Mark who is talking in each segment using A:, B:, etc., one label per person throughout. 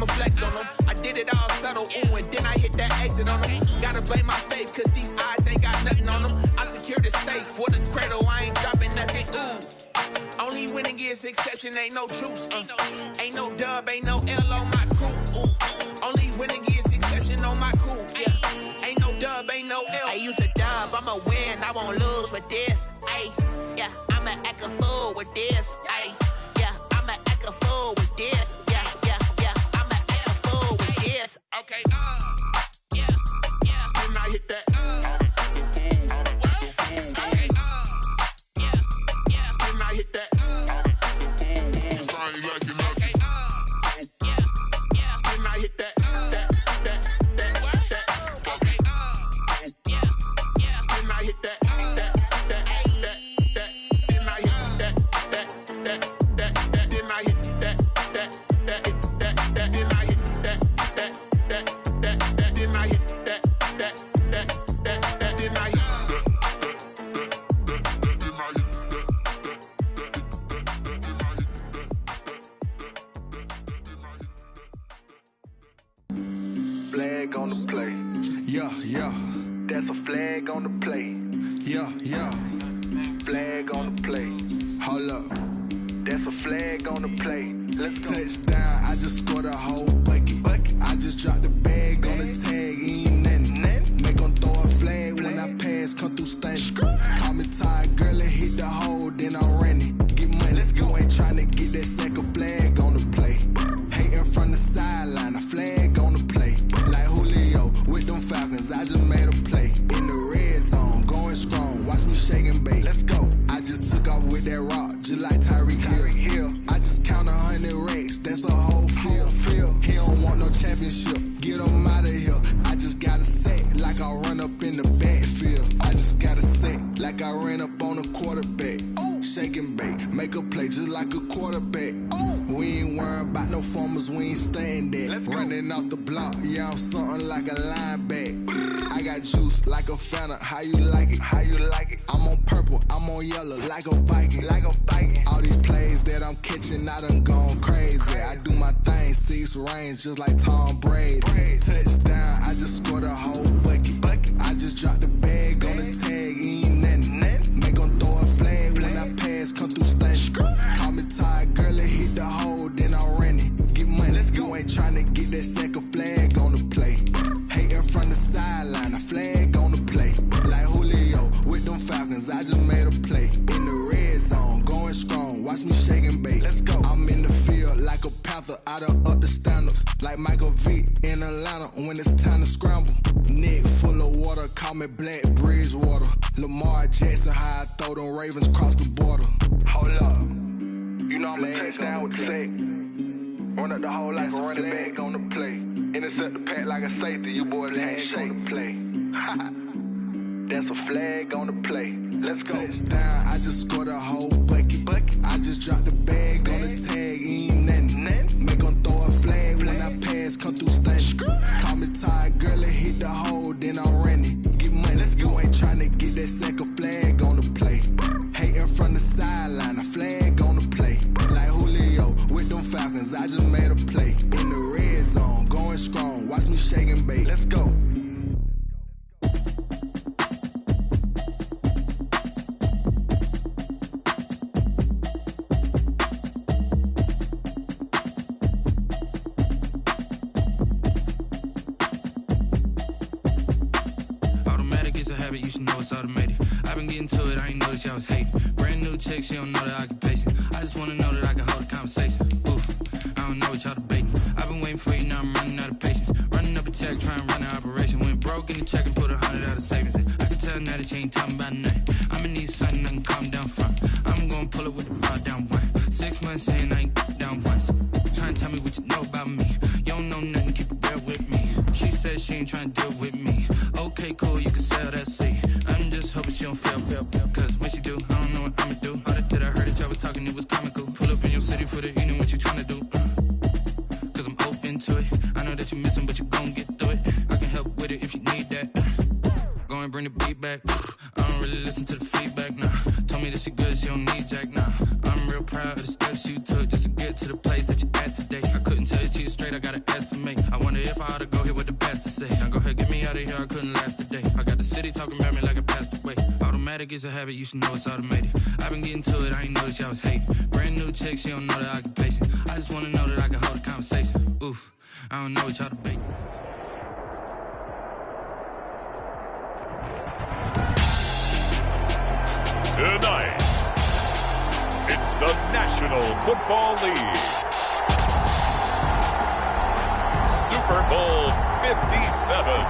A: I'ma flex on them. I did it all subtle, ooh, and then I hit that exit on them. Gotta blame my faith, cause these eyes ain't got nothing on them. I secured the safe for the cradle, I ain't dropping nothing, ooh. Only winning is exception, ain't no truce. Ain't no dub, ain't no L on my crew. Ooh. Only winning is exception on my crew. Yeah. Ain't no dub, ain't no L. I use a dub, I'ma win, I won't lose with this. Ay, yeah, I'ma act a fool with this. Ay, yeah, I'ma act a fool with this. Yeah, yeah, yeah, I'ma act a fool with this. Okay, yeah, yeah. Then I hit that.
B: Flag on the play.
C: Yeah, yeah.
B: That's a flag on the play.
C: Yeah, yeah.
B: Flag on the play.
C: Hold up.
B: That's a flag on the play. Let's go.
C: Touchdown, I just scored a whole bucket. I just dropped the bag on the tag, ain't nothing. Make them throw a flag when I pass, come through stunning. Call me tired, girl, and hit the hole, then I'm running. Get money, you ain't trying to get that second flag on the play. Hating from the sideline, a flag on the play. Like Julio with them Falcons, I just made a play. In the red zone, going strong, watch me shake and bake.
B: Let's go.
C: I just took off with that rock, just like Tyreek Hill. I just count 100 racks, that's a whole field. He don't want no championship, get him out of here. I just got a set, like I run up in the backfield. I just got a set, like I ran up on a quarterback. Shake and bake, make a play just like a quarterback. We ain't worrying about no formers, we ain't staying there. Running off the block, yeah, I'm something like a lineback. I got juice like a Fanta, how you like it?
B: How you like it?
C: I'm on purple, I'm on yellow, like a Viking.
B: Like a Viking.
C: All these plays that I'm catching, I done gone crazy. I do my thing, 6 range, just like Tom Brady. Touchdown, I just scored a whole bucket. I just dropped the bag on the tag, ain't nothing. Make them throw a flag when I pass, come through stunning. Call me tired, girl, and hit the hole, then I'm running. Get money, you ain't trying to get that second flag on the play. Hating from the sideline, a flag on the play. Like Julio with them Falcons, I just made a play. In the red zone, going strong, watch me shake and bake.
B: Let's go.
C: I'm in the field like a Panther, I done up the standards. Like Michael Vick in Atlanta when it's time to scramble. Neck full of water, call me Black Bridgewater. Lamar Jackson, how I throw them Ravens cross the border.
B: Hold up. You know I'm a touchdown with the sack. Run up the whole like a running back on the play. Intercept the pack like a safety, you boys can't shake the play. That's a flag on the play. Let's go.
C: Touchdown, I just scored a whole bucket. I just dropped the bag on the tag, ain't nothing. Make them throw a flag when I pass, come through stunning. Call me tired, girl, and hit the hole, then I'm running. Get money, you ain't trying to get that second flag on the play. Hating from the sideline, a flag on the play. Like Julio with them Falcons, I just made a play. In the red zone, going strong, watch me shake and bake.
B: Let's go.
D: You should know it's automated. I've been getting to it, I ain't noticed y'all was hating. Brand new chick, she don't know the occupation. I just wanna know that I can hold a conversation. Oof, I don't know what y'all debating. I've been waiting for you, now I'm running out of patience. Running up a check, trying to run an operation. Went broke in the check and put 100 out of savings in. I can tell now that you ain't talking about nothing. I'ma need something I can calm down from. I'm gonna pull it with the bar down one. 6 months saying I ain't down once. Trying to tell me what you know about me. You don't know nothing, keep it real with me. She said she ain't trying to deal with me. Okay, cool, you can sell that seat. I'm just hoping she don't fail. Cause when she do, I don't know what I'ma do. All that I heard that y'all was talking, it was comical. Pull up in your city for the evening, what you tryna do? Cause I'm open to it. I know that you missing, but you gon' get through it. I can help with it if you need that. Go and bring the beat back. I don't really listen to the feedback, nah. Told me that she good, she don't need Jack, nah. I'm real proud of the steps you took just to get to the place that you at today. I couldn't tell you niggas straight, I gotta estimate. I wonder if I ought to go here with the best to say. Now go ahead, get me out of here, I couldn't last a day. I got the city talking about me like I passed away. Automatic is a habit, you should know it's automated. I've been getting to it, I ain't noticed y'all was hating. Brand new chick, she don't know the occupation. I just wanna know that I can hold a conversation. Oof, I don't know what y'all debating.
E: Tonight, it's the National Football League. Super Bowl 57.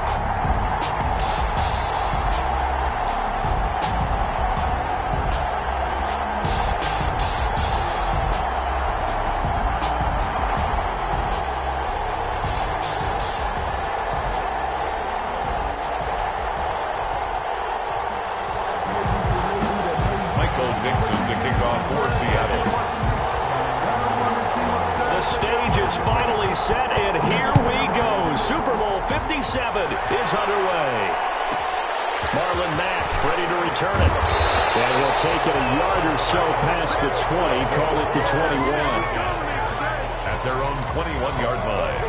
F: Finally set, and here we go. Super Bowl 57 is underway. Marlon Mack ready to return it. And he'll take it a yard or so past the 20, call it the 21.
E: At their own 21-yard line.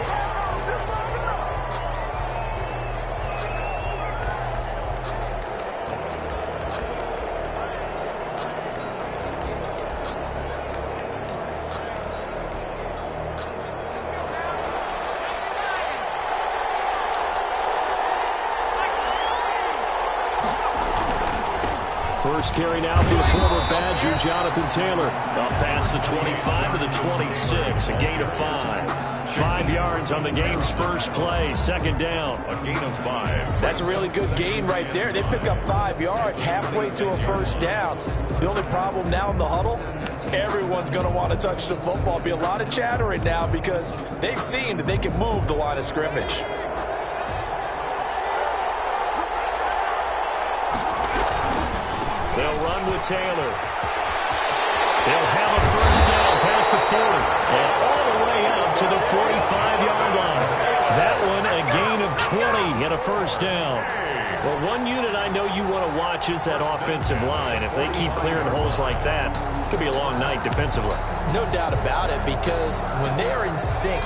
F: First carry now for the former Badger, Jonathan Taylor. Up past the 25 to the 26, a gain of 5. 5 yards on the game's first play, second down.
E: A gain of 5.
G: That's a really good gain right there. They pick up 5 yards halfway to a first down. The only problem now in the huddle, everyone's going to want to touch the football. Be a lot of chattering now because they've seen that they can move the line of scrimmage.
F: They'll run with Taylor. They'll have a first down past the 40 and all the way out to the 45-yard line. That one a gain of 20 and a first down. Well, one unit I know you want to watch is that offensive line. If they keep clearing holes like that, it could be a long night defensively.
G: No doubt about it, because when they are in sync,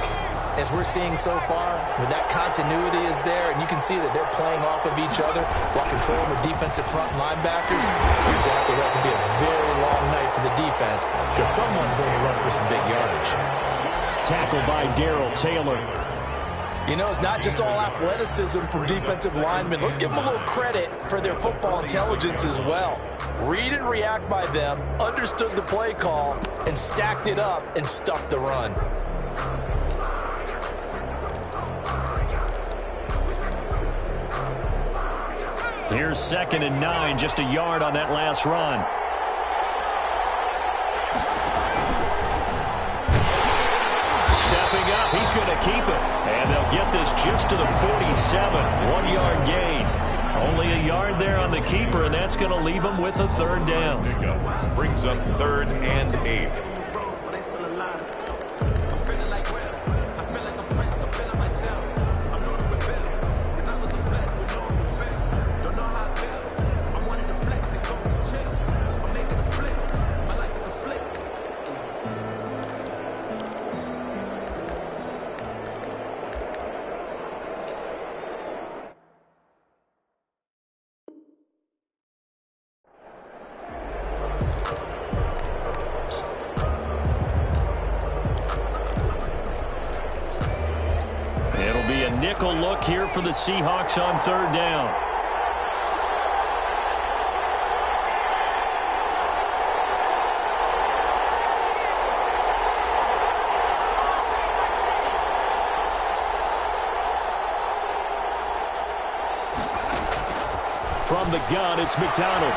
G: as we're seeing so far, when that continuity is there, and you can see that they're playing off of each other while controlling the defensive front linebackers, you're exactly right. It could be a very long night for the defense because someone's going to run for some big yardage.
F: Tackled by Darrell Taylor.
G: You know, it's not just all athleticism from defensive linemen. Let's give them a little credit for their football intelligence as well. Read and react by them, understood the play call, and stacked it up and stuck the run.
F: Here's 2nd and 9, just a yard on that last run. Stepping up, he's going to keep it. And they'll get this just to the 47, 1-yard gain. Only a yard there on the keeper, and that's going to leave him with a third down.
E: Brings up 3rd and 8.
F: Nickel look here for the Seahawks on 3rd down. From the gun, it's McDonald.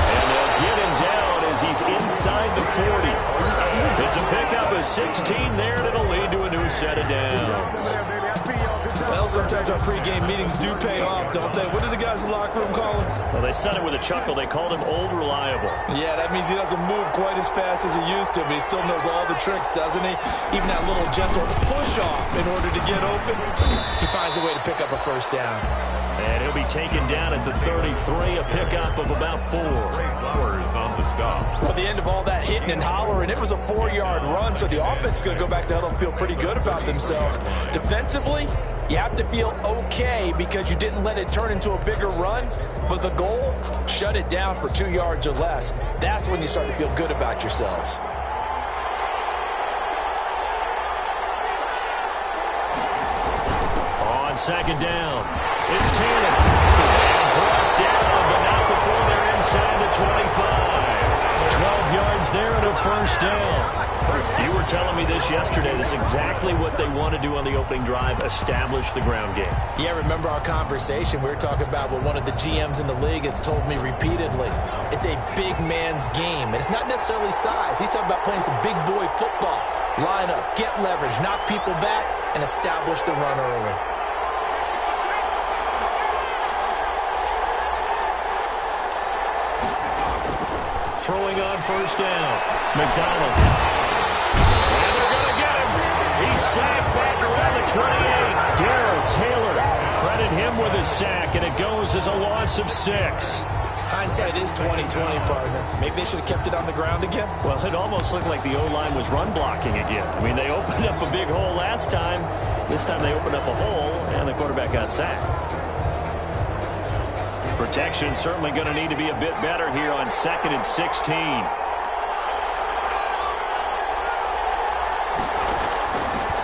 F: And they'll get him down as he's inside the 40. It's a pickup of 16 there, and it'll lead to a new first set of downs.
G: Well, sometimes our pregame meetings do pay off, don't they? What do the guys in the locker room call him?
F: Well, they said it with a chuckle. They called him Old Reliable.
G: Yeah, that means he doesn't move quite as fast as he used to, but he still knows all the tricks, doesn't he? Even that little gentle push-off in order to get open, he finds a way to pick up a first down.
F: And he'll be taken down at the 33, a pickup of about 4.
E: Flowers on the stop.
G: Well, the end of all that hitting and hollering, it was a 4-yard run, so the offense is going to go back to huddle and feel pretty good about themselves. Defensively, you have to feel okay because you didn't let it turn into a bigger run, but the goal, shut it down for 2 yards or less. That's when you start to feel good about yourselves.
F: On second down, it's Taylor. And brought down, but not before they're inside the 25. 12 yards there and a first down. You were telling me this yesterday. This is exactly what they want to do on the opening drive, establish the ground game.
G: Yeah, remember our conversation? We were talking about what one of the GMs in the league has told me repeatedly. It's a big man's game, and it's not necessarily size. He's talking about playing some big boy football. Line up, get leverage, knock people back, and establish the run early.
F: Throwing on first down, McDonald. And they're going to get him. He's sacked back around the 28. Darrell Taylor, credit him with a sack, and it goes as a loss of 6.
G: Hindsight is 20/20, partner. Maybe they should have kept it on the ground again.
F: Well, it almost looked like the O-line was run blocking again. I mean, they opened up a big hole last time. This time they opened up a hole, and the quarterback got sacked. Protection certainly going to need to be a bit better here on 2nd and 16.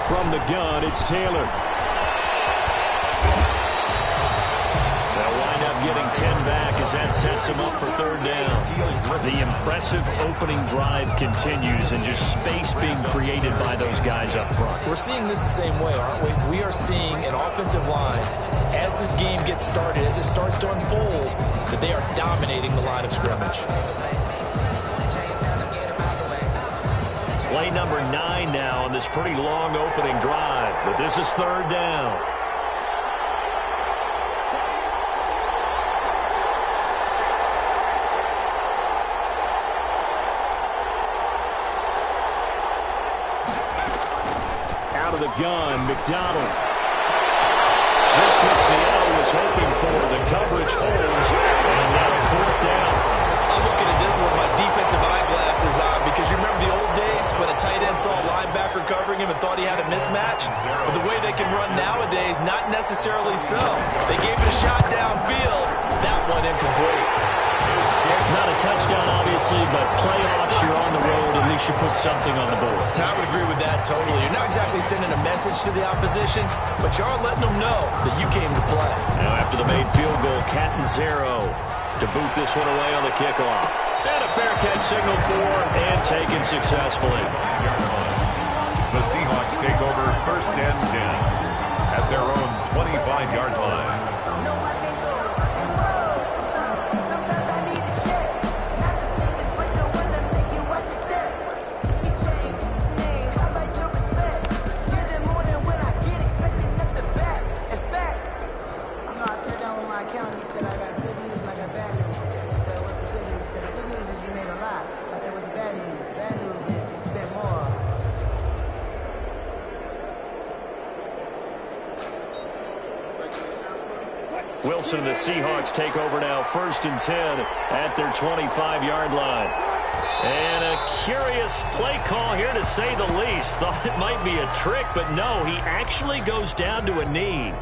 F: From the gun, it's Taylor. They'll wind up getting 10 back as that sets him up for 3rd down. The impressive opening drive continues and just space being created by those guys up front.
G: We're seeing this the same way, aren't we? We are seeing an offensive line, as this game gets started, as it starts to unfold, that they are dominating the line of scrimmage.
F: Play number 9 now on this pretty long opening drive, but this is 3rd down. Out of the gun, McDonald. Just what Seattle was hoping for. The coverage holds, and now 4th down.
G: I'm looking at this with my defensive eyeglasses on because you remember the old days when a tight end saw a linebacker covering him and thought he had a mismatch? But the way they can run nowadays, not necessarily so. They gave it a shot downfield. That one incomplete.
F: Not a touchdown, obviously, but playoffs, you're on the road. At least you put something on the board.
G: I would agree with that totally. You're not exactly sending a message to the opposition, but you are letting them know that you came to play.
F: Now after the made field goal, Catanzaro to boot this one away on the kickoff. And a fair catch signaled for and taken successfully.
E: The Seahawks take over 1st and 10 at their own 25-yard line.
F: Wilson and the Seahawks take over now, 1st and 10 at their 25-yard line. And a curious play call here, to say the least. Thought it might be a trick, but no, he actually goes down to a knee.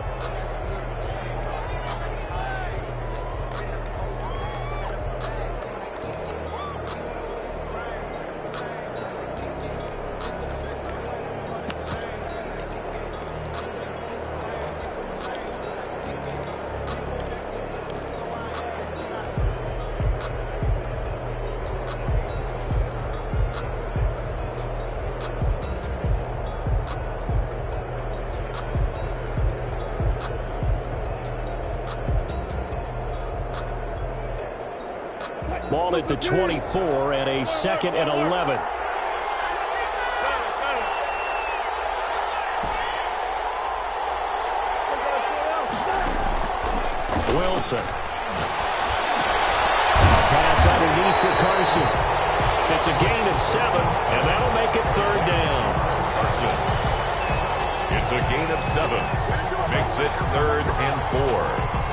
F: Ball at the 24 and a 2nd and 11. Wilson. Pass underneath for Carson. It's a gain of 7, and that'll make it 3rd down.
E: Carson. It's a gain of 7. Makes it 3rd and 4.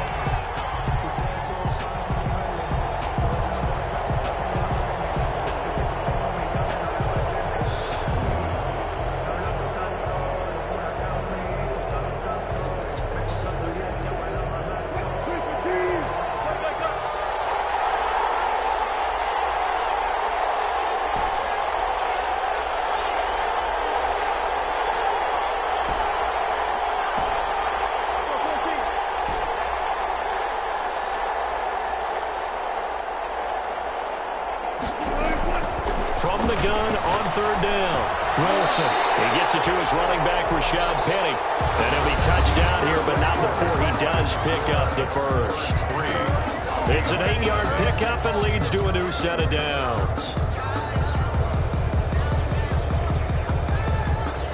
F: From the gun on 3rd down. Wilson. He gets it to his running back, Rashad Penny. And he'll be touched down here, but not before he does pick up the first. It's an 8-yard pickup and leads to a new set of downs.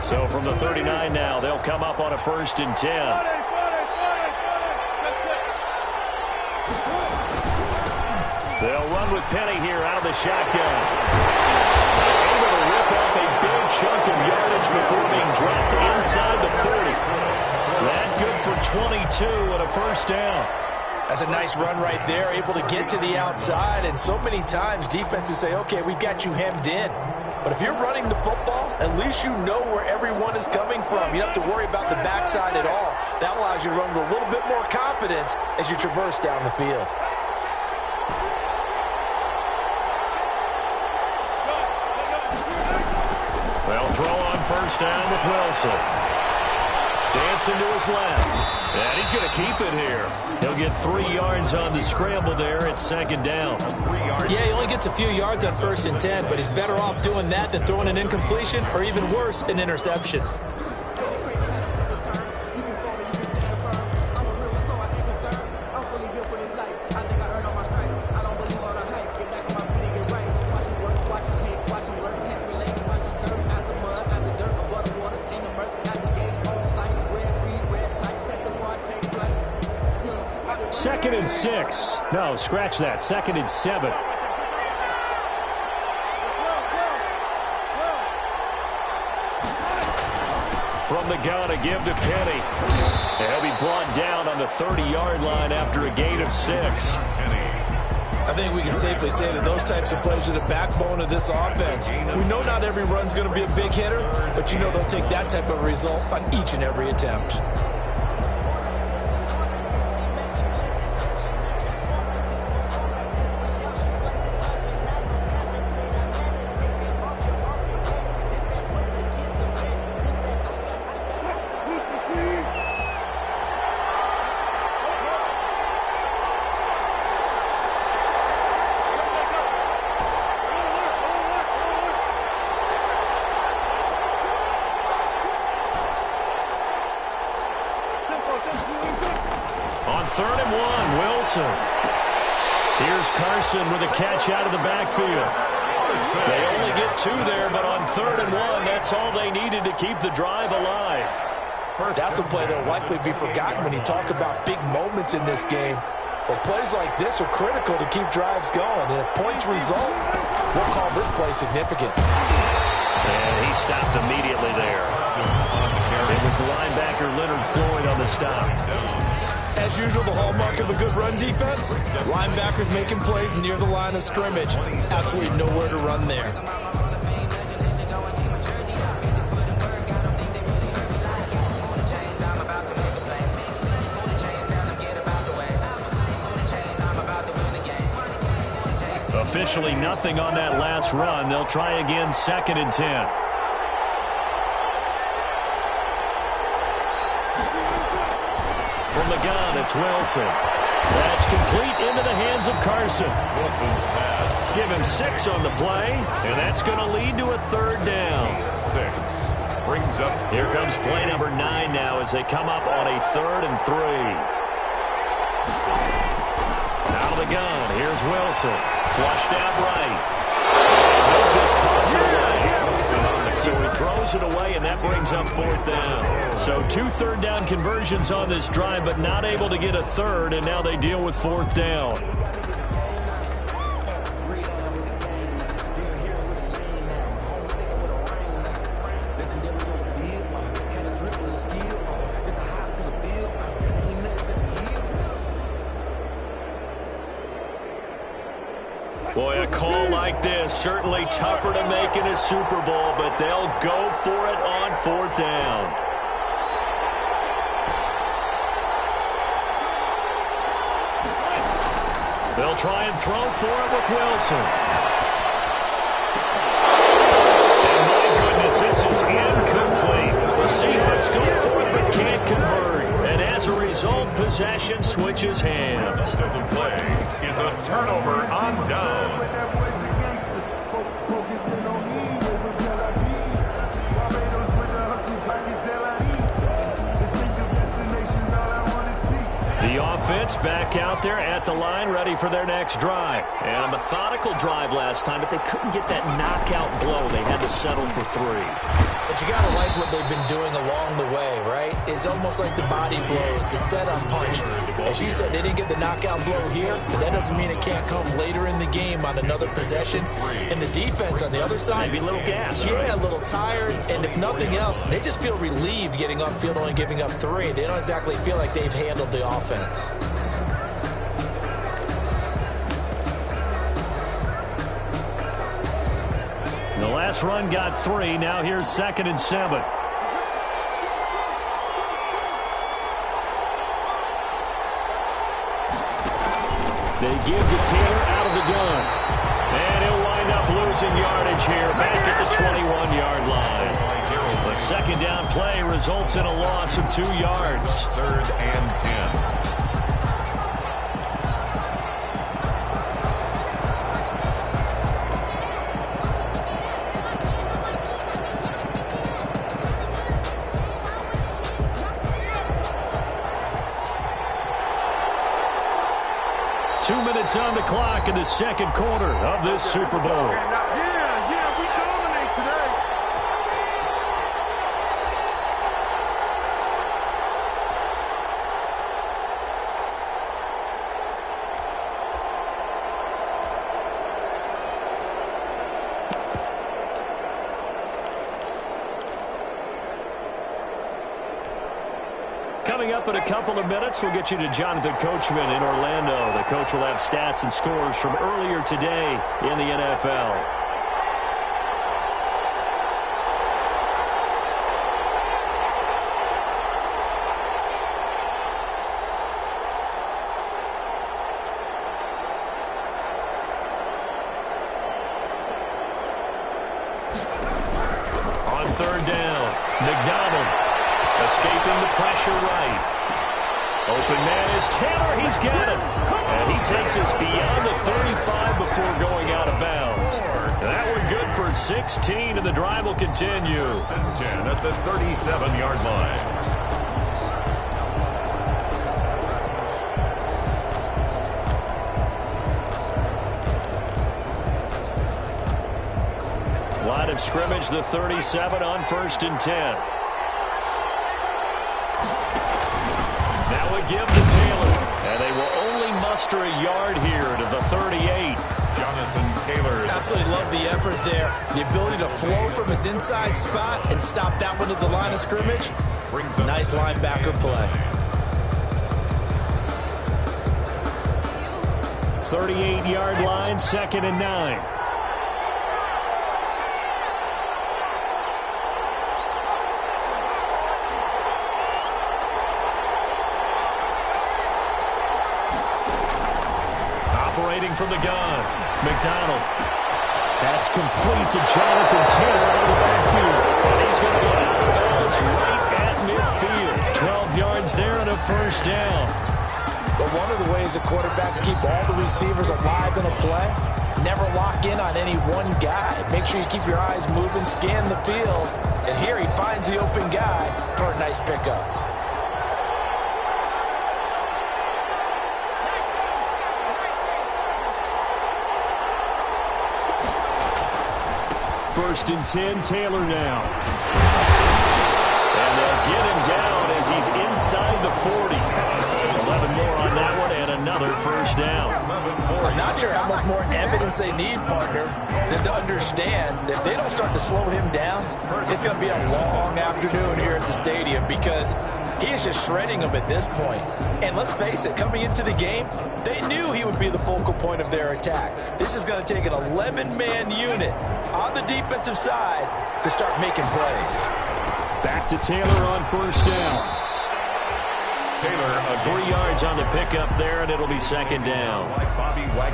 F: So from the 39 now, they'll come up on a 1st and 10. They'll run with Penny here out of the shotgun. Able to rip off a big chunk of yardage before being dropped inside the 30. That good for 22 and a 1st down.
G: That's a nice run right there, able to get to the outside. And so many times defenses say, okay, we've got you hemmed in. But if you're running the football, at least you know where everyone is coming from. You don't have to worry about the backside at all. That allows you to run with a little bit more confidence as you traverse down the field.
F: They'll throw on 1st down with Wilson. Dancing to his left. And he's going to keep it here. He'll get 3 yards on the scramble there at 2nd down.
E: 3 yards.
G: Yeah, he only gets a few yards on 1st and 10, but he's better off doing that than throwing an incompletion or even worse, an interception.
F: Second and 6. No, scratch that. 2nd and 7. From the gun, a give to Penny. And he'll be brought down on the 30-yard line after a gain of 6.
G: I think we can safely say that those types of plays are the backbone of this offense. We know not every run's going to be a big hitter, but you know they'll take that type of result on each and every attempt.
F: On 3rd and 1, Wilson. Here's Carson with a catch out of the backfield. They only get 2 there, but on 3rd and 1, that's all they needed to keep the drive alive.
G: That's a play that will likely be forgotten when you talk about big moments in this game. But plays like this are critical to keep drives going. And if points result, we'll call this play significant.
F: And he stopped immediately there. It was the linebacker Leonard Floyd on the stop.
G: As usual, the hallmark of a good run defense, linebackers making plays near the line of scrimmage. Absolutely nowhere to run there.
F: Officially nothing on that last run. They'll try again 2nd and 10. From the gun, it's Wilson. That's complete into the hands of Carson.
E: Wilson's pass.
F: Give him 6 on the play, and that's going to lead to a 3rd down.
E: 6. Brings up.
F: Here comes play number 9 now as they come up on a 3rd and 3. Out of the gun, here's Wilson. Flushed out right. He'll just toss it away. So he throws it away, and that brings up 4th down. So 2 third-down conversions on this drive, but not able to get a third, and now they deal with 4th down. Boy, a call like this, certainly tougher to make in a Super Bowl, but they'll go for it on 4th down. They'll try and throw for it with Wilson. And my goodness, this is incomplete. The Seahawks go for it but can't convert. And as a result, possession switches hands.
E: Rest of the play is a turnover on down.
F: The offense back out there at the line, ready for their next drive. And a methodical drive last time, but they couldn't get that knockout blow. They had to settle for 3.
G: But you got to like what they've been doing along the way, right? It's almost like the body blows, the setup punch. As you said, they didn't get the knockout blow here, but that doesn't mean it can't come later in the game on another possession. And the defense on the other side,
F: maybe a little gas.
G: Yeah,
F: right?
G: a little tired. And if nothing else, they just feel relieved getting off field, only giving up 3. They don't exactly feel like they've handled the offense.
F: The last run got 3. Now here's 2nd and 7. They give to Taylor out of the gun. And he'll wind up losing yardage here back at the 21-yard line. The 2nd down play results in a loss of 2 yards.
E: 3rd and 10.
F: On the clock in the 2nd quarter of this Super Bowl.
B: Yeah, we dominate today.
F: Coming up in a couple of minutes, we'll get you to Jonathan Coachman in Orlando. The coach will have stats and scores from earlier today in the NFL. On 3rd down, McDonald. Escaping the pressure right. Open man is Taylor. He's got it. And he takes us beyond the 35 before going out of bounds. And that one good for 16, and the drive will continue.
E: 10 at the 37-yard line.
F: Line of scrimmage, the 37 on 1st and 10. Give to Taylor, and they will only muster a yard here to the 38.
E: Jonathan Taylor.
G: Absolutely love the effort there. The ability to flow from his inside spot and stop that one at the line of scrimmage. Nice linebacker play.
F: 38-yard line, 2nd and 9. Operating from the gun, McDonald. That's complete to Jonathan Taylor out of the backfield. And he's going to be out of bounds right at midfield. 12 yards there and a 1st down.
G: But one of the ways the quarterbacks keep all the receivers alive in a play, never lock in on any one guy. Make sure you keep your eyes moving, scan the field. And here he finds the open guy for a nice pickup.
F: First and 10, Taylor now. And they'll get him down as he's inside the 40. 11 more on that one and another first down.
G: I'm not sure how much more evidence they need, partner, than to understand that if they don't start to slow him down, it's going to be a long afternoon here at the stadium because he is just shredding them at this point. And let's face it, coming into the game, they knew he would be the focal point of their attack. This is going to take an 11-man unit on the defensive side to start making plays.
F: Back to Taylor on first down.
E: Taylor,
F: 3 yards on the pickup there, and it'll be second down.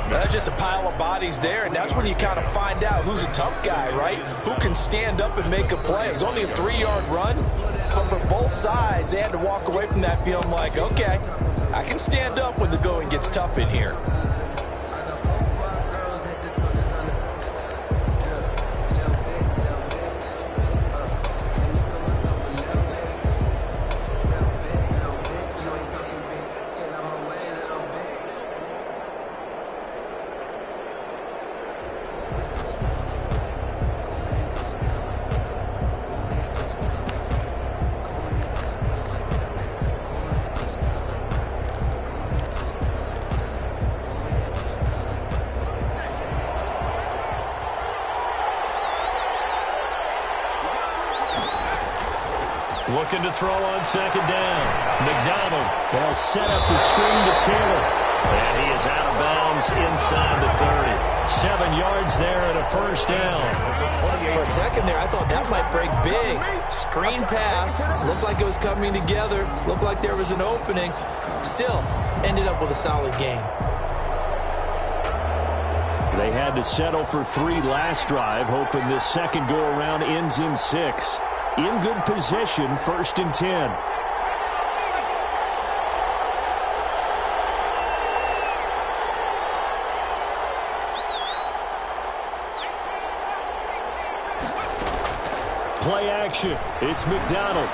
G: That's just a pile of bodies there, and that's when you kind of find out who's a tough guy, right? Who can stand up and make a play. It was only a 3-yard run, but for both sides, they had to walk away from that feeling like, okay, I can stand up when the going gets tough in here.
F: Looking to throw on second down. McDonald. They'll set up the screen to Taylor. And he is out of bounds inside the 30. 7 yards there and a first down.
G: For a second there, I thought that might break big. Screen pass. Looked like it was coming together. Looked like there was an opening. Still, ended up with a solid game.
F: They had to settle for 3 last drive, hoping this second go-around ends in 6. In good position, first and 10. Play action. It's McDonald.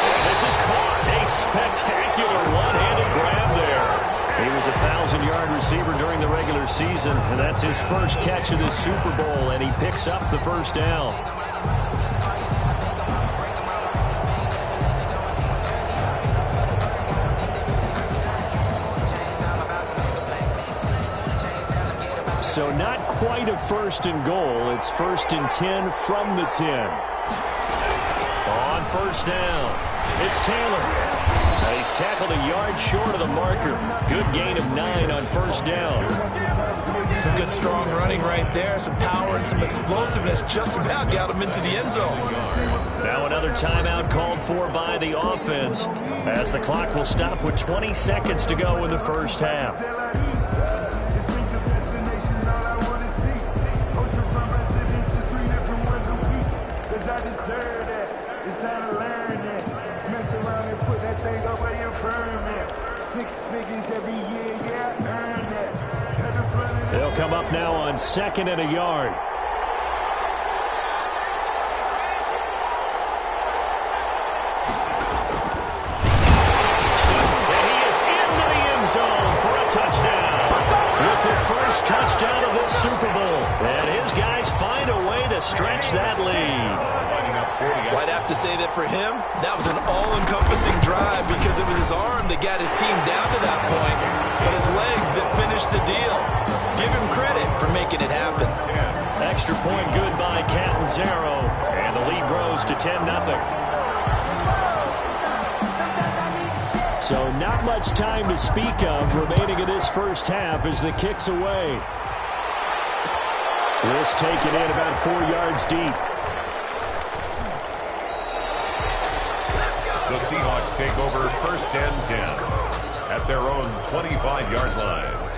F: And this is caught. A spectacular one-handed grab there. He was a 1,000-yard receiver during the regular season, and that's his first catch of this Super Bowl, and he picks up the first down. So not quite a first and goal. It's first and 10 from the 10. On first down, it's Taylor. He's tackled a yard short of the marker. Good gain of 9 on first down.
G: Some good strong running right there. Some power and some explosiveness just about got him into the end zone.
F: Now another timeout called for by the offense as the clock will stop with 20 seconds to go in the first half. They'll come up now on second and a yard. And he is into the end zone for a touchdown. With the first touchdown of this Super Bowl. And his guys find a way to stretch that lead.
G: I'd have to say that for him, that was an all-encompassing drive because it was his arm that got his team down to that point, but his legs that finished the deal. Give him credit for making it happen.
F: Extra point good by Catanzaro, and the lead grows to 10-0. So not much time to speak of remaining in this first half as the kick's away. This taken in about 4 yards deep.
E: The Seahawks take over first and 10 at their own 25-yard line.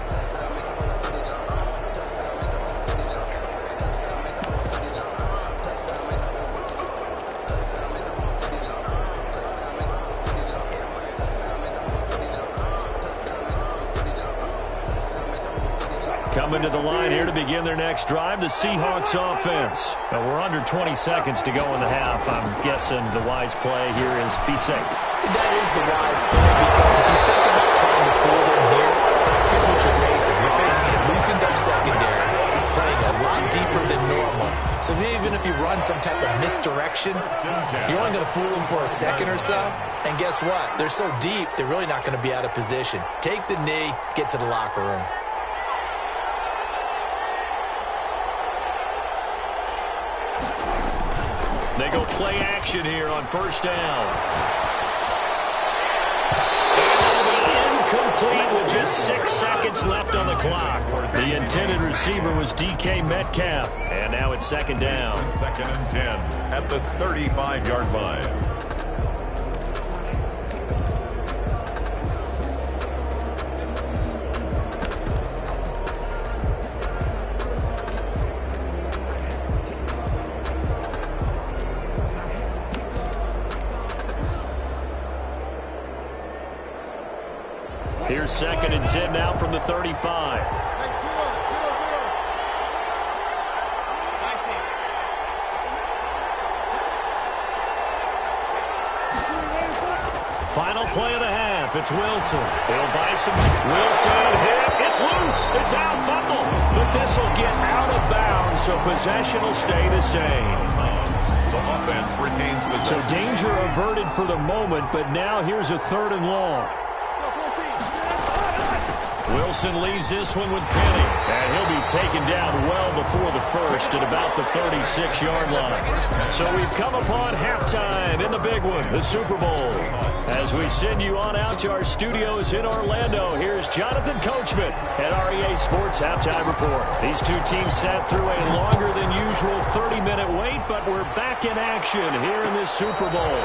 F: Coming to the line here to begin their next drive, the Seahawks offense. Now we're under 20 seconds to go in the half. I'm guessing the wise play here is be safe.
G: That is the wise play because if you think about trying to fool them here, here's what you're facing. You're facing a loosened up secondary. playing a lot deeper than normal. So even if you run some type of misdirection, you're only going to fool them for a second or so. And guess what? They're so deep, they're really not going to be out of position. Take the knee, get to the locker room.
F: They go play action here on first down. Complete with just 6 seconds left on the clock. The intended receiver was DK Metcalf. And now it's second down.
E: Second and 10 at the 35-yard line.
F: Here's second and 10 now from the 35. Final play of the half. It's Wilson. He'll buy some. Wilson hit. It's loose. It's out. Fumble. But this will get out of bounds, so possession will stay the same.
E: The offense retains possession.
F: So danger averted for the moment, but now here's a 3rd and long. Wilson leaves this one with Penny, and he'll be taken down well before the first at about the 36-yard line. So we've come upon halftime in the big one, the Super Bowl. As we send you on out to our studios in Orlando, here's Jonathan Coachman at REA Sports Halftime Report. These two teams sat through a longer than usual 30-minute wait, but we're back in action here in this Super Bowl.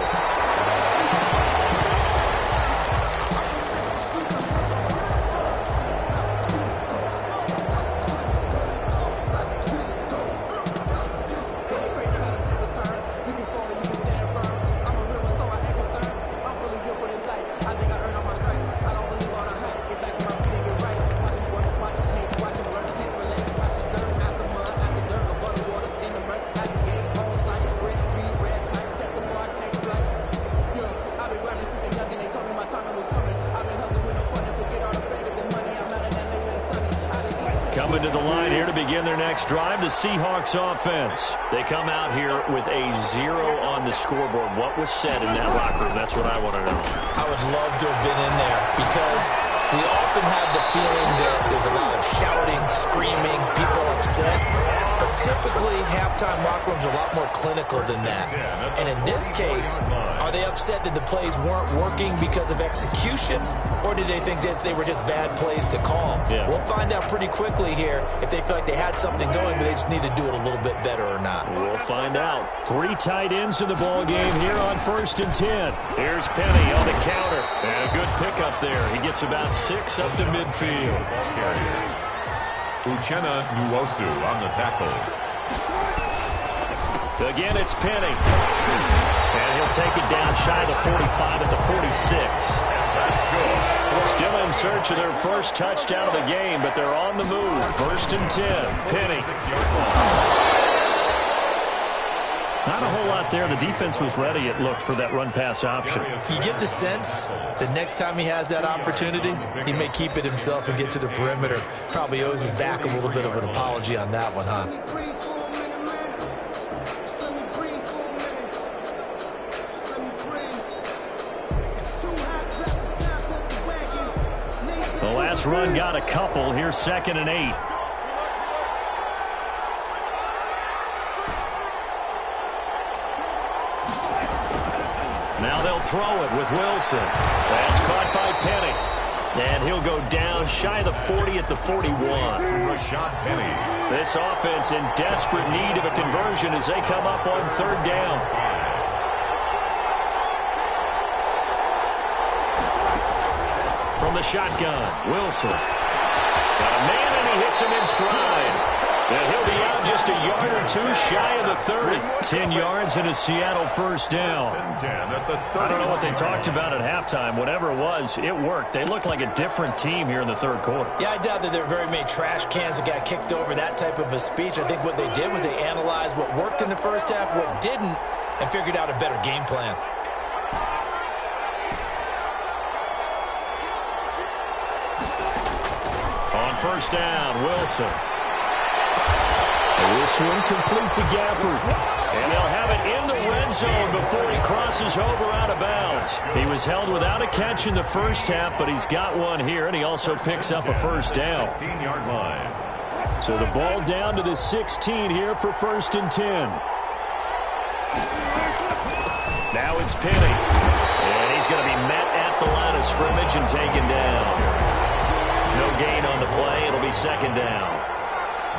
F: Coming to the line here to begin their next drive, the Seahawks offense. They come out here with a 0 on the scoreboard. What was said in that locker room? That's what I want to know.
G: I would love to have been in there because we often have the feeling that there's a lot of shouting, screaming, people upset. But typically, halftime locker rooms are a lot more clinical than that. And in this case, are they upset that the plays weren't working because of execution? Or did they think they were just bad plays to call?
F: Yeah.
G: We'll find out pretty quickly here if they feel like they had something going, but they just need to do it a little bit better or not.
F: We'll find out. 3 tight ends in the ball game here on 1st and 10. Here's Penny on the counter. And a good pickup there. He gets about 6 up to midfield.
E: Uchenna Nwosu on the tackle.
F: Again, it's Penny. And he'll take it down shy of the 45 at the 46. Still in search of their first touchdown of the game, but they're on the move. 1st and 10. Penny. Not a whole lot there. The defense was ready, it looked, for that run-pass option.
G: You get the sense that next time he has that opportunity, he may keep it himself and get to the perimeter. Probably owes his back a little bit of an apology on that one, huh?
F: The last run got a couple. Here's 2nd and 8. Now they'll throw it with Wilson. That's caught by Penny. And he'll go down shy of the 40 at the 41.
E: Rashad Penny.
F: This offense in desperate need of a conversion as they come up on 3rd down. From the shotgun, Wilson. Got a man, and he hits him in stride. And he'll be out just a yard or two shy of the 30. 10 yards and a Seattle 1st down. I don't know what they talked about at halftime. Whatever it was, it worked. They look like a different team here in the 3rd quarter.
G: Yeah, I doubt that there are very many trash cans that got kicked over, that type of a speech. I think what they did was they analyzed what worked in the first half, what didn't, and figured out a better game plan.
F: On 1st down, Wilson. And this one complete to Gafford. And they'll have it in the red zone before he crosses over out of bounds. He was held without a catch in the first half, but he's got one here, and he also picks up a first down.
E: 16-yard line.
F: So the ball down to the 16 here for 1st and 10. Now it's Penny. And he's going to be met at the line of scrimmage and taken down. No gain on the play. It'll be 2nd down.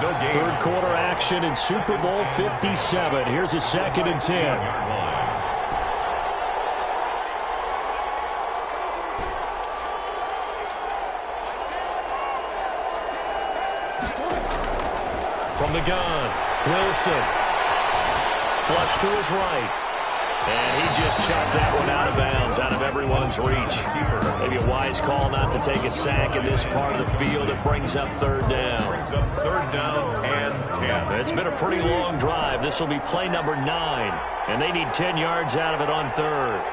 E: No gain.
F: Third quarter action in Super Bowl 57. Here's a 2nd and 10. From the gun, Wilson. Flush to his right. And he just chopped that one out of bounds, out of everyone's reach. Maybe a wise call not to take a sack in this part of the field. It brings up 3rd down.
E: Brings up 3rd down and 10.
F: It's been a pretty long drive. This will be play number 9. And they need 10 yards out of it on 3rd.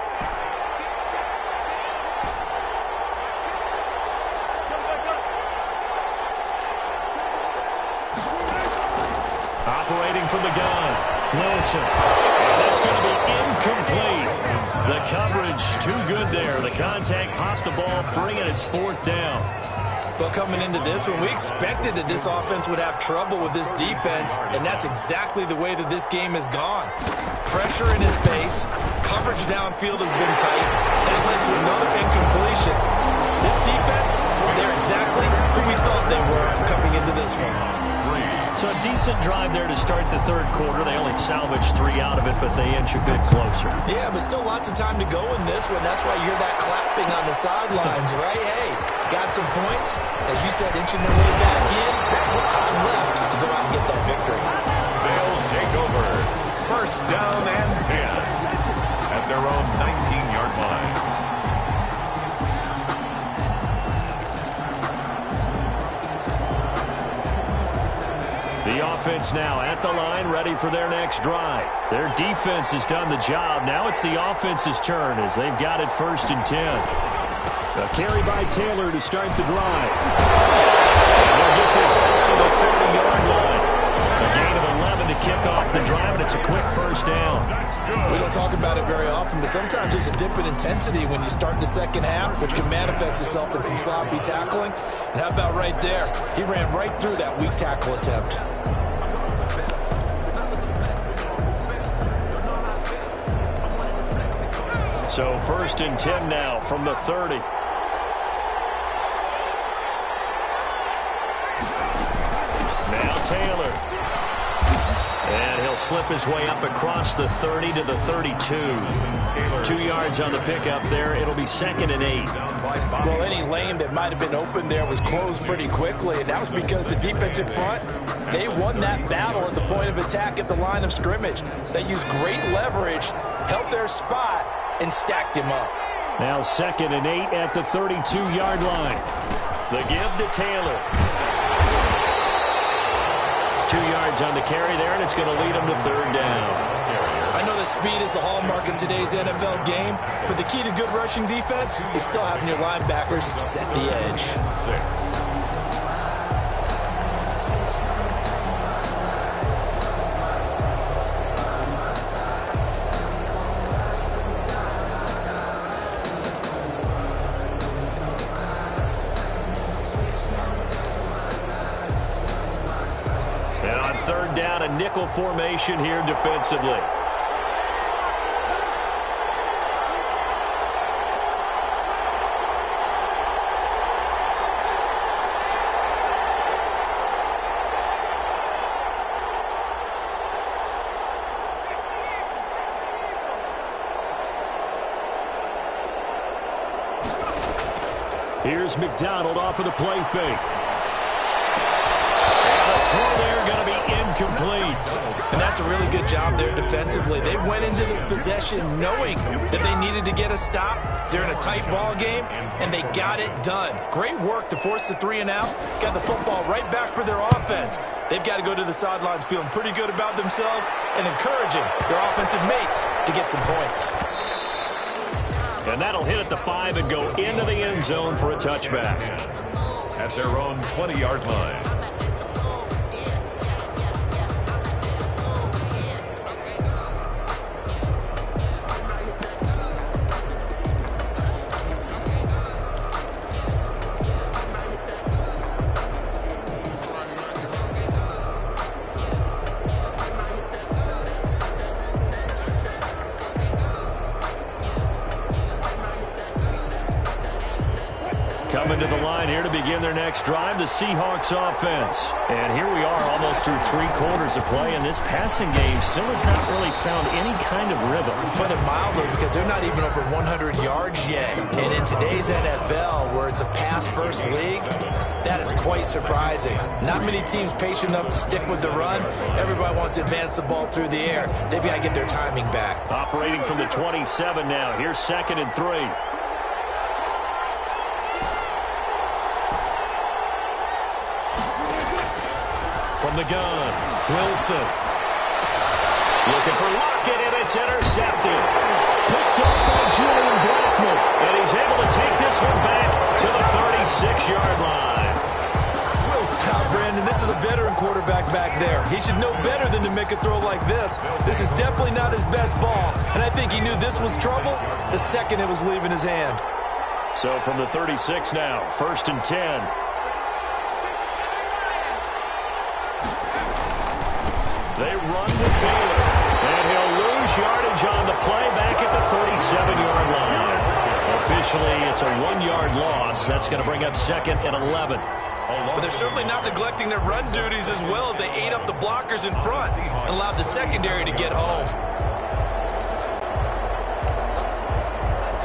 F: Operating from the gun, Wilson. And that's going to be incomplete. The coverage too good there. The contact popped the ball free, and it's 4th down.
G: Well, coming into this one, we expected that this offense would have trouble with this defense, and that's exactly the way that this game has gone. Pressure in his face, coverage downfield has been tight. That led to another incompletion. This defense, they're exactly who we thought they were coming into this one.
F: So a decent drive there to start the 3rd quarter. They only salvaged 3 out of it, but they inch a bit closer.
G: Yeah, but still lots of time to go in this one. That's why you hear that clapping on the sidelines, right? Hey, got some points. As you said, inching their way back in. Time left to go out and get that victory.
E: They'll take over. 1st down and 10 at their own 19-yard line.
F: The offense now at the line, ready for their next drive. Their defense has done the job. Now it's the offense's turn as they've got it 1st and 10. A carry by Taylor to start the drive. And they'll get this out to the 30-yard line. A gain of 11 to kick off the drive, and it's a quick 1st down.
G: We don't talk about it very often, but sometimes there's a dip in intensity when you start the 2nd half, which can manifest itself in some sloppy tackling. And how about right there? He ran right through that weak tackle attempt.
F: So 1st and 10 now from the 30. Now Taylor. And he'll slip his way up across the 30 to the 32. 2 yards on the pickup there. It'll be 2nd and 8.
G: Well, any lane that might have been open there was closed pretty quickly, and that was because the defensive front, they won that battle at the point of attack at the line of scrimmage. They used great leverage, held their spot, and stacked him up.
F: Now 2nd and 8 at the 32-yard line. The give to Taylor. 2 yards on the carry there, and it's going to lead him to 3rd down.
G: I know that speed is the hallmark of today's NFL game, but the key to good rushing defense is still having your linebackers set the edge.
E: 6.
F: Down a nickel formation here defensively. Here's McDonald off of the play fake. And the throw there going to be incomplete.
G: And that's a really good job there defensively. They went into this possession knowing that they needed to get a stop. They're in a tight ball game, and they got it done. Great work to force the 3 and out. Got the football right back for their offense. They've got to go to the sidelines feeling pretty good about themselves and encouraging their offensive mates to get some points.
F: And that'll hit at the 5 and go into the end zone for a touchback.
E: At their own 20-yard line.
F: Coming to the line here to begin their next drive, the Seahawks offense. And here we are almost through 3 quarters of play, and this passing game still has not really found any kind of rhythm.
G: Put it mildly, because they're not even over 100 yards yet. And in today's NFL, where it's a pass-first league, that is quite surprising. Not many teams patient enough to stick with the run. Everybody wants to advance the ball through the air. They've got to get their timing back.
F: Operating from the 27 now. Here's 2nd and 3. From the gun, Wilson. Looking for Lockett, and it's intercepted. Picked up by Julian Blackman. And he's able to take this one back to the 36-yard line.
G: Now, Brandon, this is a veteran quarterback back there. He should know better than to make a throw like this. This is definitely not his best ball. And I think he knew this was trouble the second it was leaving his hand.
F: So from the 36 now, 1st and 10. They run with Taylor, and he'll lose yardage on the play back at the 37-yard line. Officially, it's a 1-yard loss. That's going to bring up 2nd and 11.
G: But they're certainly not neglecting their run duties as well as they ate up the blockers in front and allowed the secondary to get home.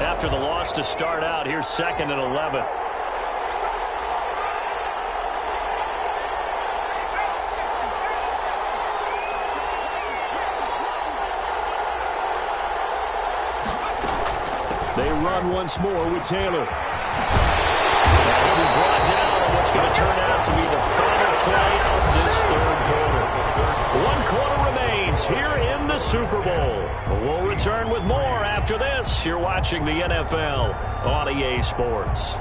F: After the loss to start out, here's 2nd and 11. They run once more with Taylor. And he'll be brought down on what's going to turn out to be the final play of this 3rd quarter. 1 quarter remains here in the Super Bowl. We'll return with more after this. You're watching the NFL on EA Sports.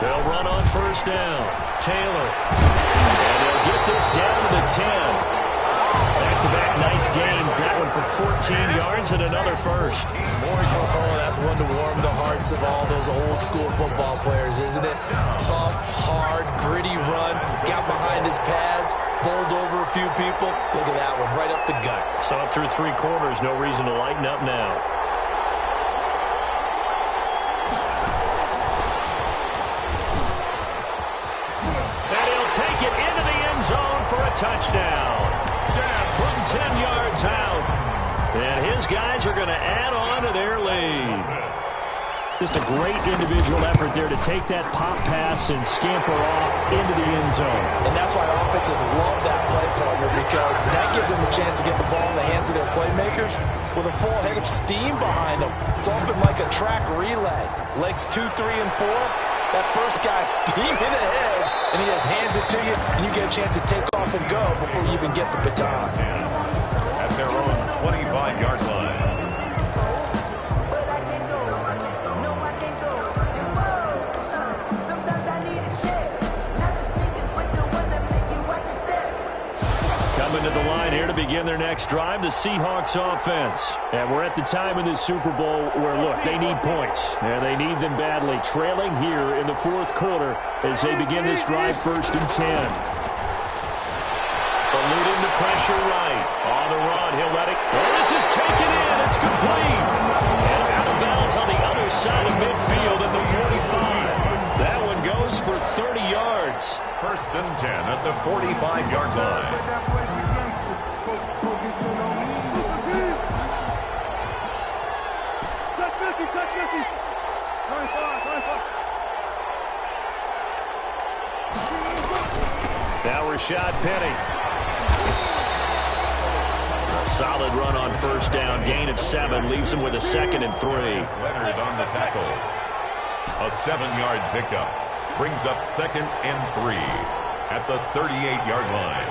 F: They'll run on 1st down. Taylor. And they'll get this down to the 10. Back-to-back nice gains. That one for 14 yards and another first.
G: Oh, that's one to warm the hearts of all those old-school football players, isn't it? Tough, hard, gritty run. Got behind his pads. Bowled over a few people. Look at that one, right up the gut.
F: So up through 3 quarters, no reason to lighten up now. Take it into the end zone for a touchdown. From 10 yards out. And his guys are going to add on to their lead. Just a great individual effort there to take that pop pass and scamper off into the end zone.
G: And that's why offenses love that play partner, because that gives them a chance to get the ball in the hands of their playmakers with a full head of steam behind them. It's often like a track relay. Legs 2, 3, and 4. That first guy steaming ahead, and he just hands it to you, and you get a chance to take off and go before you even get the baton.
E: At their own 25-yard line.
F: Coming to the line here to begin their next drive, the Seahawks offense. And we're at the time in the Super Bowl where, look, they need points. And they need them badly. Trailing here in the 4th quarter as they begin this drive, 1st and 10. Eluding the pressure right. On the run, he'll let it. Oh, this is taken in. It's complete. And out of bounds on the other side of midfield at the 45. That one goes for 30 yards.
E: 1st and 10 at the 45-yard line.
F: Now Rashad Penny. A solid run on 1st down. Gain of 7 leaves him with a 2nd and 3.
E: Leonard on the tackle. A 7-yard pickup. Brings up 2nd and 3 at the 38-yard line.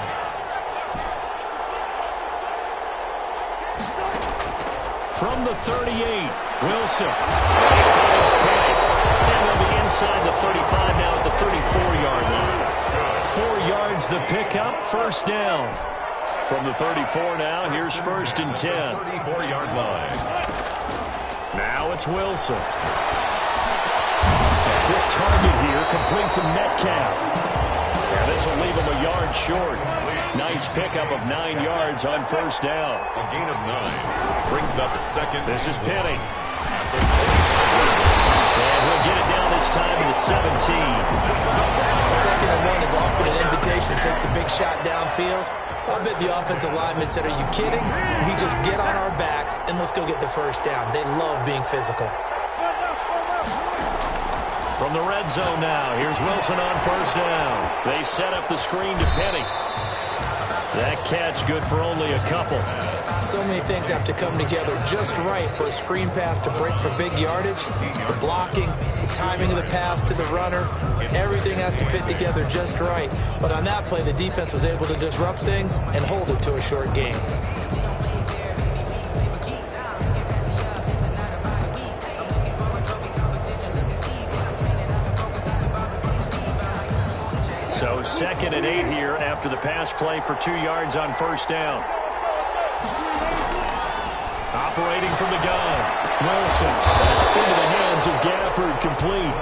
F: From the 38, Wilson. Finds Penny. And they'll be inside the 35 now at the 34-yard line. 4 yards the pickup, 1st down. From the 34 now, here's 1st and 10.
E: 34-yard line.
F: Now it's Wilson. A quick target here, complete to Metcalf. And this will leave him a yard short. Nice pickup of 9 yards on first down.
E: A gain of 9 brings up second.
F: This is Penny. And he'll get it down this time to the 17.
G: Second and 1 is often an invitation to take the big shot downfield. I bet the offensive lineman said, are you kidding? We just get on our backs and let's go get the first down. They love being physical.
F: From the red zone now, here's Wilson on first down. They set up the screen to Penny. That catch good for only a couple.
G: So many things have to come together just right for a screen pass to break for big yardage. The blocking, the timing of the pass to the runner, everything has to fit together just right. But on that play, the defense was able to disrupt things and hold it to a short gain.
F: So 2nd and 8 here after the pass play for 2 yards on first down. Operating from the gun, Wilson. That's into the hands of Gafford, complete.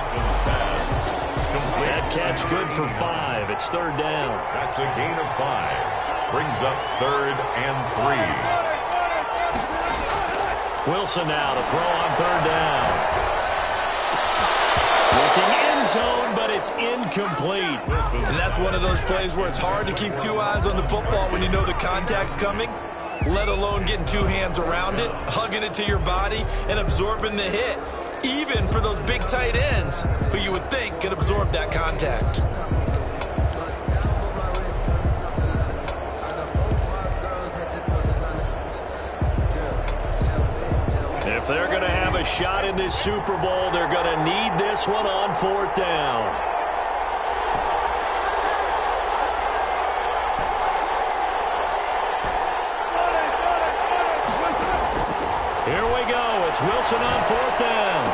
F: That catch good for 5. It's 3rd down.
E: That's a gain of 5. Brings up 3rd and 3.
F: Wilson now to throw on 3rd down. Looking end zone, but it's incomplete.
H: And that's one of those plays where it's hard to keep 2 eyes on the football when you know the contact's coming, let alone getting 2 hands around it, hugging it to your body, and absorbing the hit, even for those big tight ends who you would think could absorb that contact.
F: If they're going to have a shot in this Super Bowl, they're going to need this one on 4th down. Here we go. It's Wilson on 4th down.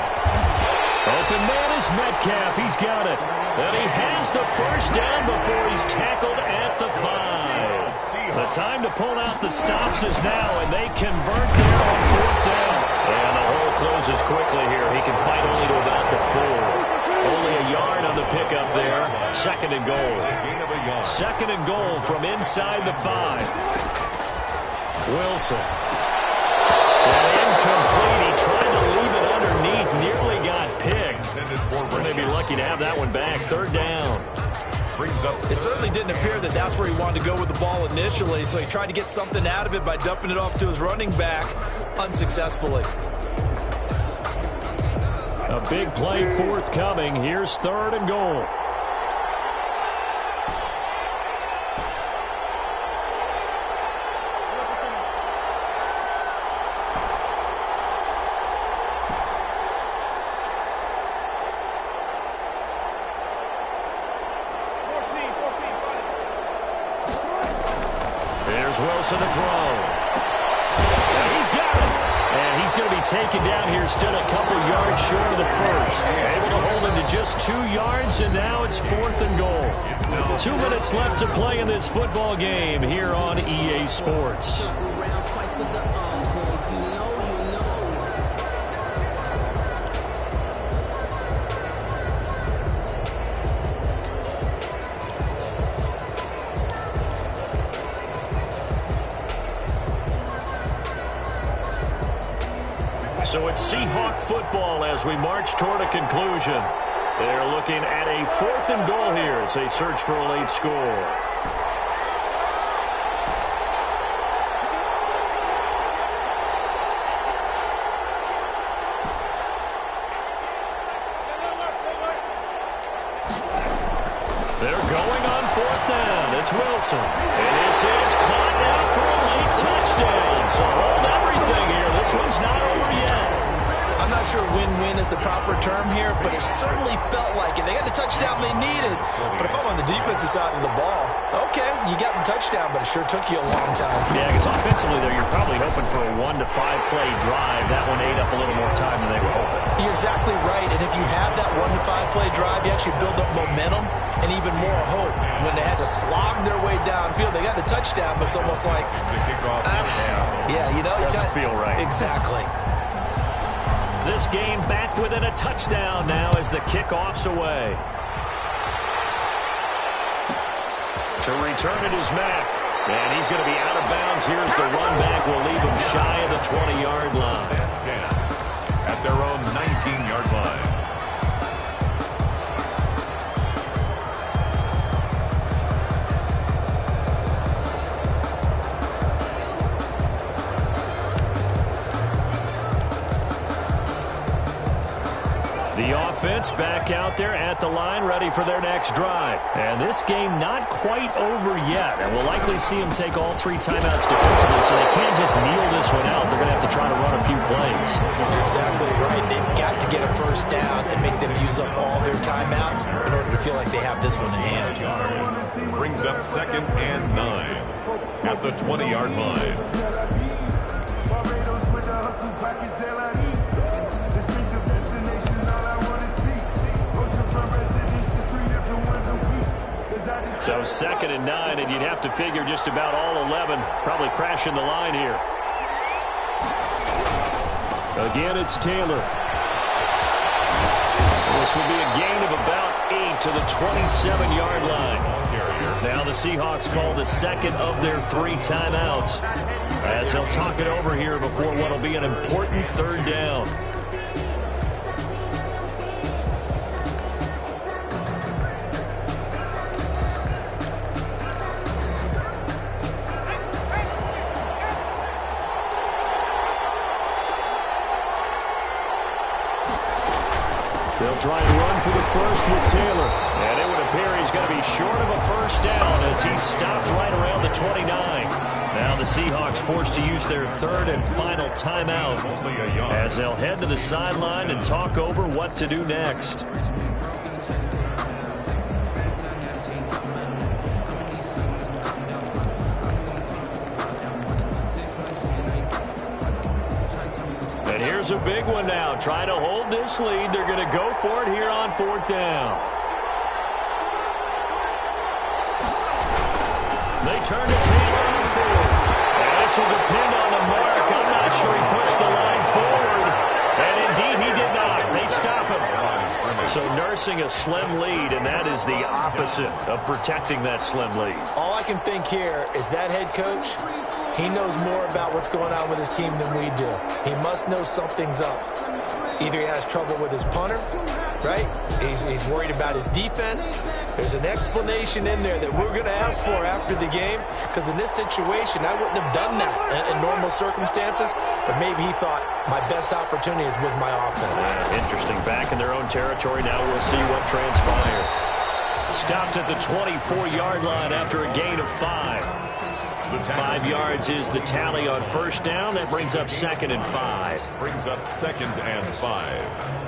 F: Open man is Metcalf. He's got it. And he has the first down before he's tackled at the 5. The time to pull out the stops is now, and they convert there on 4th down. And the hole closes quickly here. He can fight only to about the 4. Only a yard on the pickup there. 2nd and goal. 2nd and goal from inside the 5. Wilson. And incomplete. He tried to leave it underneath. Nearly got picked. We're going to be lucky to have that one back. 3rd down.
H: It certainly didn't appear that that's where he wanted to go with the ball initially, so he tried to get something out of it by dumping it off to his running back unsuccessfully.
F: A big play forthcoming. Here's 3rd and goal. Wilson to throw. And he's got it. And he's going to be taken down here, still a couple yards short of the first. Able to hold him to just 2 yards, and now it's 4th and goal. 2 minutes left to play in this football game here on EA Sports. So it's Seahawk football as we march toward a conclusion. They're looking at a 4th and goal here as they search for a late score. They're going on 4th down. It's Wilson. And this is caught now for a late touchdown. So hold everything here. This one's not over yet.
G: I'm not sure win-win is the proper term here, but it certainly felt like it. They got the touchdown they needed. But if I'm on the defensive side of the ball, okay, you got the touchdown, but it sure took you a long time.
F: Yeah, because offensively, though, you're probably hoping for a 1 to 5 play drive. That one ate up a little more time than they were hoping.
G: You're exactly right. And if you have that 1 to 5 play drive, you actually build up momentum and even more hope. When they had to slog their way downfield, they got the touchdown, but it's almost like, yeah, you know,
F: doesn't feel right.
G: Exactly.
F: This game back within a touchdown now as the kickoff's away. To return it is Mack. And he's going to be out of bounds. Here's the run back. Will leave him shy of the 20-yard line.
E: 10 at their own 19-yard line.
F: The offense back out there at the line, ready for their next drive. And this game not quite over yet. And we'll likely see them take all 3 timeouts defensively, so they can't just kneel this one out. They're going to have to try to run a few plays.
G: You're exactly right. They've got to get a first down and make them use up all their timeouts in order to feel like they have this one in hand.
E: Brings up 2nd and 9 at the 20-yard line.
F: So 2nd and 9, and you'd have to figure just about all 11 probably crashing the line here. Again, it's Taylor. This will be a gain of about 8 to the 27-yard line. Now the Seahawks call the second of their 3 timeouts, as they'll talk it over here before what will be an important 3rd down. They'll try and run for the first with Taylor. And it would appear he's going to be short of a first down as he stopped right around the 29. Now the Seahawks forced to use their 3rd and final timeout as they'll head to the sideline and talk over what to do next. Here's a big one now. Trying to hold this lead. They're going to go for it here on 4th down. They turn to Taylor on 4th. And this will depend on the mark. I'm not sure he pushed the line forward. And indeed, he did not. They stop him. So nursing a slim lead, and that is the opposite of protecting that slim lead.
G: All I can think here is that head coach, he knows more about what's going on with his team than we do. He must know something's up. Either he has trouble with his punter, right? He's worried about his defense. There's an explanation in there that we're going to ask for after the game, because in this situation, I wouldn't have done that in normal circumstances, but maybe he thought my best opportunity is with my offense.
F: Interesting. Back in their own territory. Now we'll see what transpires. Stopped at the 24-yard line after a gain of 5. 5 yards is the tally on 1st down. That brings up 2nd and 5.
E: Brings up 2nd and 5.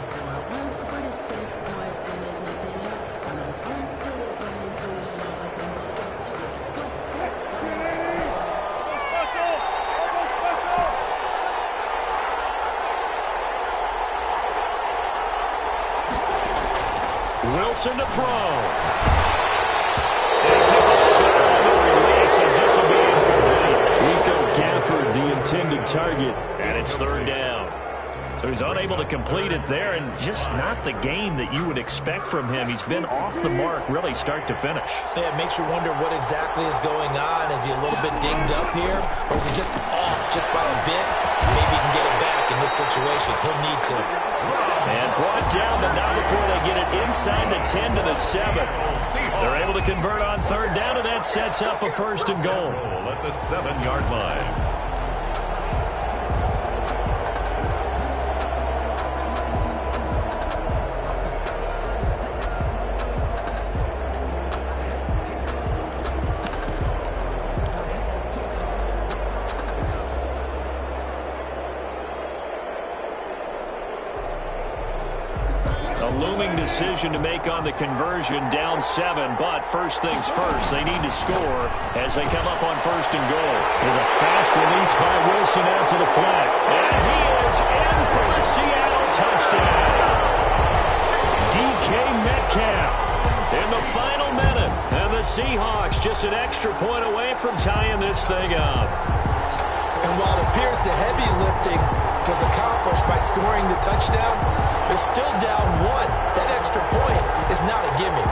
F: Wilson to throw. And he takes a shot on the release as this will be incomplete. Rico Gafford, the intended target, and it's 3rd down. So he's unable to complete it there, and just not the game that you would expect from him. He's been off the mark really start to finish.
G: Yeah, it makes you wonder what exactly is going on. Is he a little bit dinged up here, or is he just off just by a bit? Maybe he can get it back in this situation. He'll need to.
F: And brought down, but not before they get it inside the 10 to the 7. They're able to convert on 3rd down, and that sets up a 1st and goal.
E: At the 7-yard line.
F: Decision to make on the conversion, down 7, but first things first, they need to score as they come up on 1st and goal. There's a fast release by Wilson out to the flat, and he is in for the Seattle touchdown. DK Metcalf in the final minute, and the Seahawks just an extra point away from tying this thing up.
G: And while it appears the heavy lifting was accomplished by scoring the touchdown, they're still down 1. That extra point is not a gimme.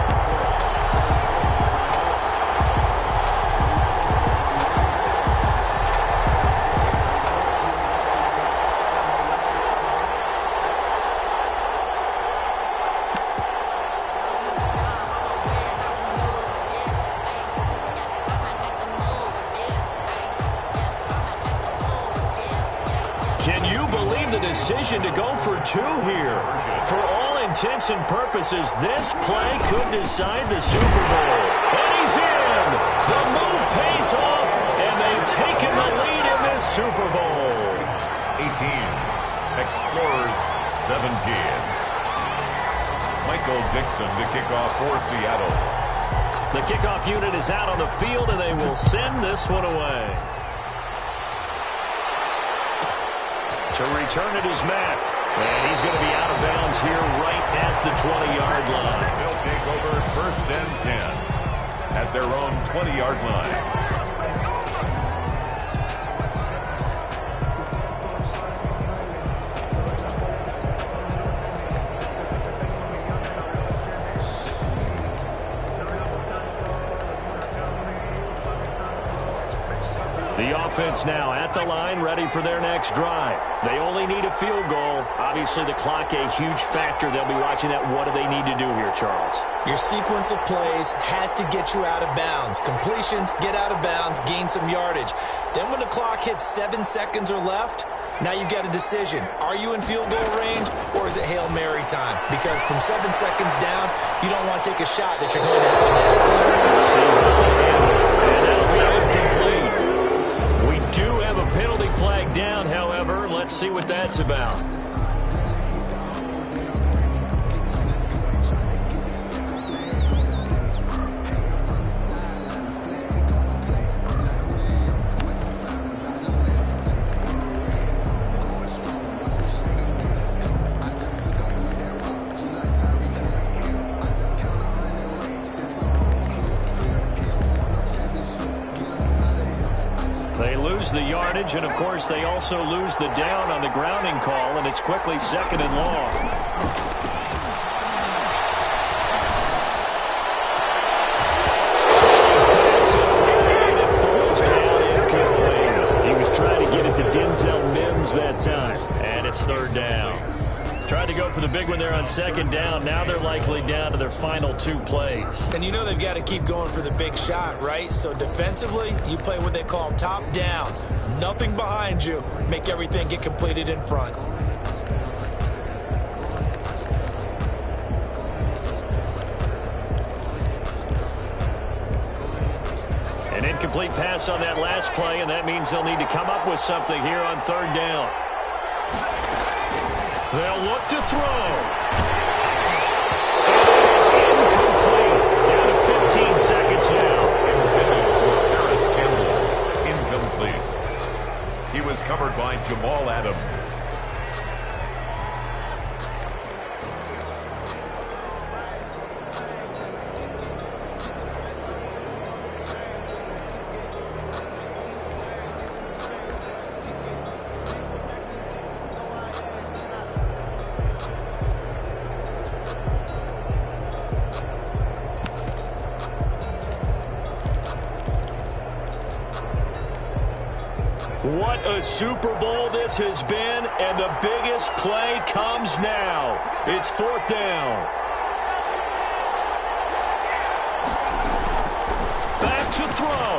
F: decision to go for two here. For all intents and purposes, this play could decide the Super Bowl. And he's in! The move pays off, and they've taken the lead in this Super Bowl.
E: 18. Explorers 17. Michael Dixon to kick off for Seattle.
F: The kickoff unit is out on the field, and they will send this one away. To return it is Mack. And he's going to be out of bounds here right at the 20-yard line.
E: They'll take over 1st and 10 at their own 20-yard line.
F: The offense now at the line, ready for their next drive. They only need a field goal. Obviously, the clock a huge factor. They'll be watching that. What do they need to do here, Charles?
G: Your sequence of plays has to get you out of bounds. Completions, get out of bounds, gain some yardage. Then when the clock hits 7 seconds or left, now you get a decision. Are you in field goal range, or is it Hail Mary time? Because from 7 seconds down, you don't want to take a shot that you're going to have to
F: and that'll be incomplete. We do have a penalty flag down, however. Let's see what that's about. The yardage, and of course they also lose the down on the grounding call, and it's quickly 2nd and long. It falls down incomplete. He was trying to get it to Denzel Mims that time, and it's 3rd down. Tried to go for the big one there on 2nd down. Now they're likely down to their final 2 plays.
G: And you know they've got to keep going for the big shot, right? So defensively, you play what they call top down. Nothing behind you. Make everything get completed in front.
F: An incomplete pass on that last play, and that means they'll need to come up with something here on 3rd down. They'll look to throw. It's incomplete. Down to 15 seconds now.
E: Harris Campbell, incomplete. He was covered by Jamal Adams.
F: What a Super Bowl this has been, and the biggest play comes now. It's 4th down. Back to throw.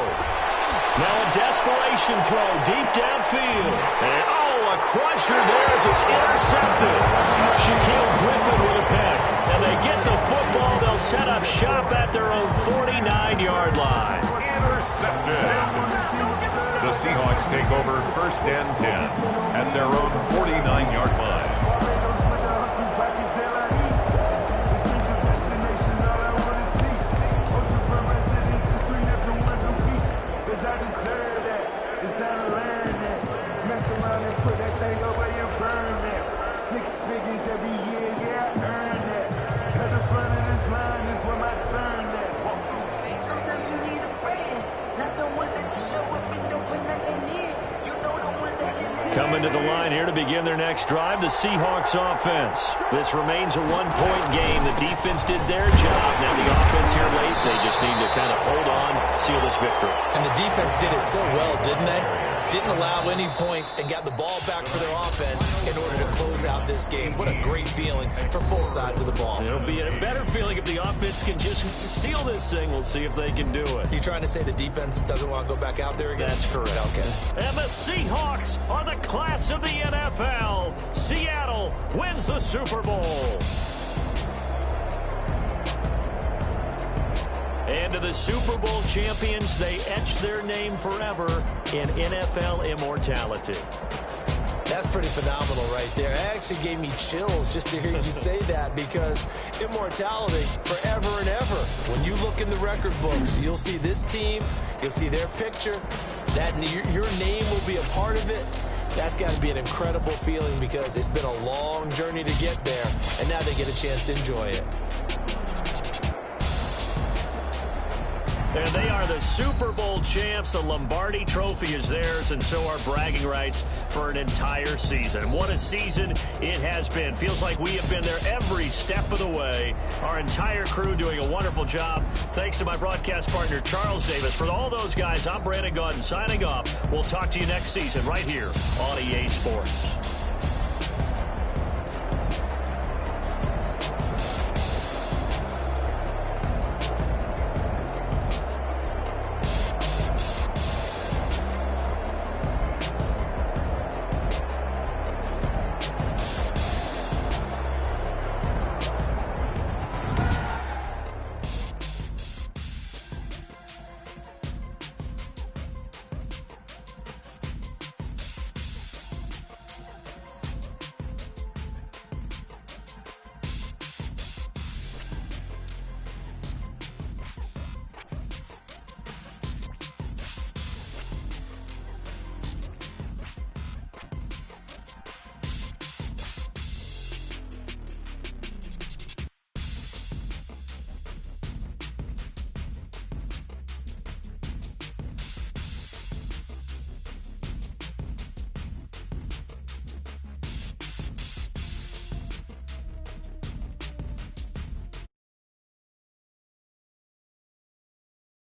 F: Now a desperation throw deep downfield. And a crusher there as it's intercepted. Shaquille Griffin with a pick. And they get the football. They'll set up shop at their own 49-yard line.
E: Intercepted. The Seahawks take over 1st and 10 at their own 49-yard line.
F: Coming to the line here to begin their next drive, the Seahawks offense. This remains a one-point game. The defense did their job. Now the offense here late, they just need to kind of hold on, seal this victory.
G: And the defense did it so well, didn't they? didn't allow any points, and got the ball back for their offense in order to close out this game. What a great feeling for both sides of the ball.
F: It'll be a better feeling if the offense can just seal this thing. We'll see if they can do it.
G: You trying to say the defense doesn't want to go back out there again?
F: That's correct.
G: Okay.
F: And the Seahawks are the class of the NFL. Seattle wins the Super Bowl. And to the Super Bowl champions, they etch their name forever in NFL immortality.
G: That's pretty phenomenal right there. It actually gave me chills just to hear you say that, because immortality forever and ever. When you look in the record books, you'll see this team, you'll see their picture, that your name will be a part of it. That's got to be an incredible feeling, because it's been a long journey to get there, and now they get a chance to enjoy it.
F: And they are the Super Bowl champs. The Lombardi Trophy is theirs, and so are bragging rights for an entire season. What a season it has been. Feels like we have been there every step of the way. Our entire crew doing a wonderful job. Thanks to my broadcast partner, Charles Davis. For all those guys, I'm Brandon Gaudin signing off. We'll talk to you next season right here on EA Sports.